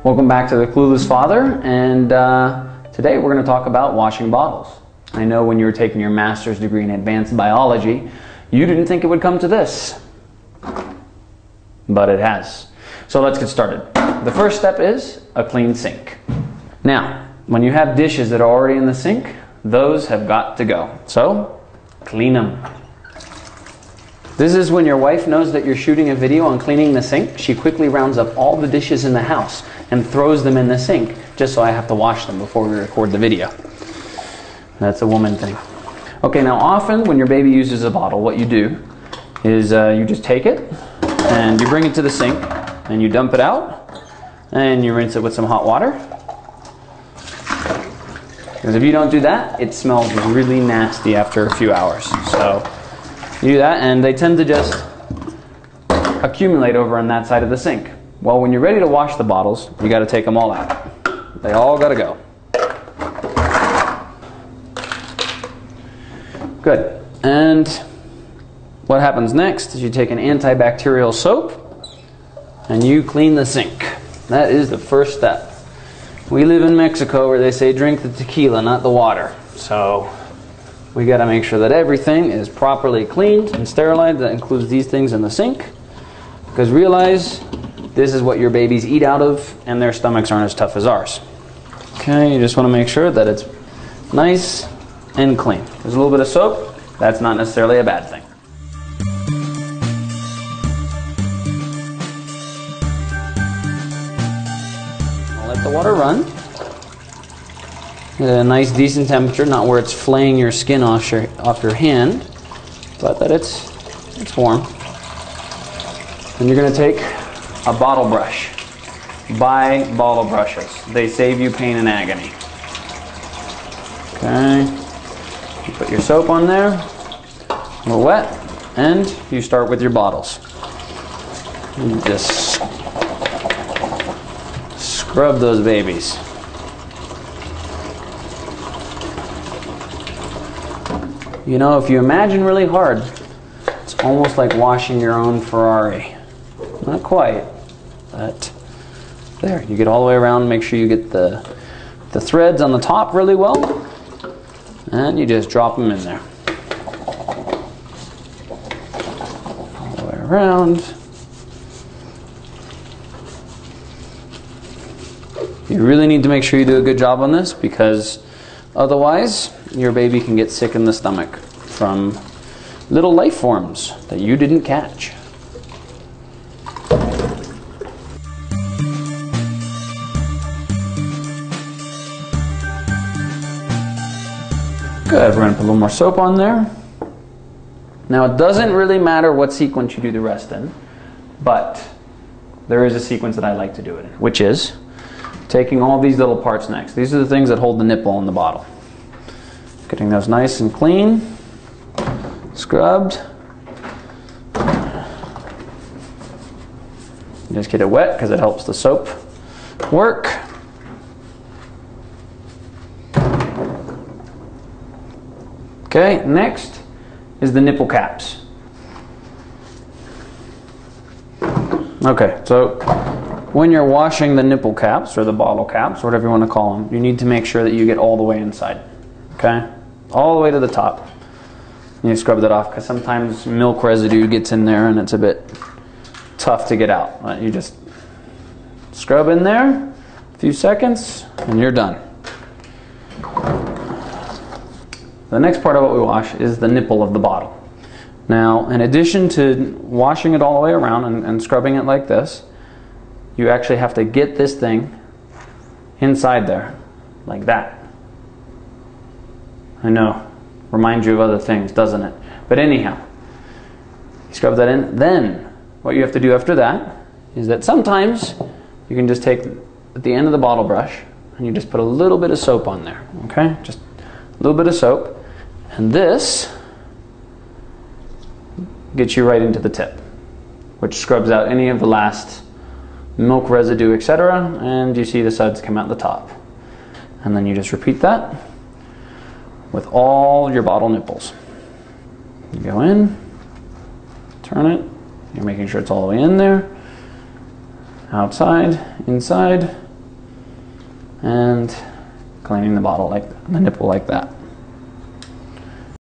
Welcome back to The Clueless Father, and today we're going to talk about washing bottles. I know when you were taking your master's degree in advanced biology, you didn't think it would come to this, but it has. So let's get started. The first step is a clean sink. Now, when you have dishes that are already in the sink, those have got to go. So, clean them. This is when your wife knows that you're shooting a video on cleaning the sink. She quickly rounds up all the dishes in the house and throws them in the sink, just so I have to wash them before we record the video. That's a woman thing. Okay, now often when your baby uses a bottle, what you do is you just take it and you bring it to the sink and you dump it out and you rinse it with some hot water. Because if you don't do that, it smells really nasty after a few hours. So you do that, and they tend to just accumulate over on that side of the sink. Well, when you're ready to wash the bottles, you got to take them all out. They all got to go. Good. And what happens next is you take an antibacterial soap and you clean the sink. That is the first step. We live in Mexico where they say drink the tequila, not the water. So we got to make sure that everything is properly cleaned and sterilized. That includes these things in the sink. Because realize this is what your babies eat out of, and their stomachs aren't as tough as ours. Okay, you just want to make sure that it's nice and clean. There's a little bit of soap. That's not necessarily a bad thing. I'll let the water run. At a nice decent temperature, not where it's flaying your skin off your hand, but that it's warm. And you're going to take a bottle brush. Buy bottle brushes. They save you pain and agony. Okay. You put your soap on there, a little wet, and you start with your bottles. You just scrub those babies. You know, if you imagine really hard, it's almost like washing your own Ferrari. Not quite, but there. You get all the way around, make sure you get the threads on the top really well, and you just drop them in there. All the way around. You really need to make sure you do a good job on this, because otherwise your baby can get sick in the stomach from little life forms that you didn't catch. Good, we're going to put a little more soap on there. Now it doesn't really matter what sequence you do the rest in, but there is a sequence that I like to do it in, which is taking all these little parts next. These are the things that hold the nipple in the bottle. Getting those nice and clean, scrubbed. Just get it wet because it helps the soap work. Okay, next is the nipple caps. Okay, so when you're washing the nipple caps, or the bottle caps, whatever you want to call them, you need to make sure that you get all the way inside. Okay? All the way to the top. And you scrub that off, because sometimes milk residue gets in there and it's a bit tough to get out. You just scrub in there, a few seconds, and you're done. The next part of what we wash is the nipple of the bottle. Now, in addition to washing it all the way around and scrubbing it like this, you actually have to get this thing inside there, like that. I know, reminds you of other things, doesn't it? But anyhow, you scrub that in. Then, what you have to do after that is that sometimes you can just take at the end of the bottle brush and you just put a little bit of soap on there, okay? Just a little bit of soap. And this gets you right into the tip, which scrubs out any of the last milk residue, etc. And you see the suds come out the top. And then you just repeat that with all your bottle nipples. You go in, turn it, you're making sure it's all the way in there, outside, inside, and cleaning the bottle, like the nipple, like that.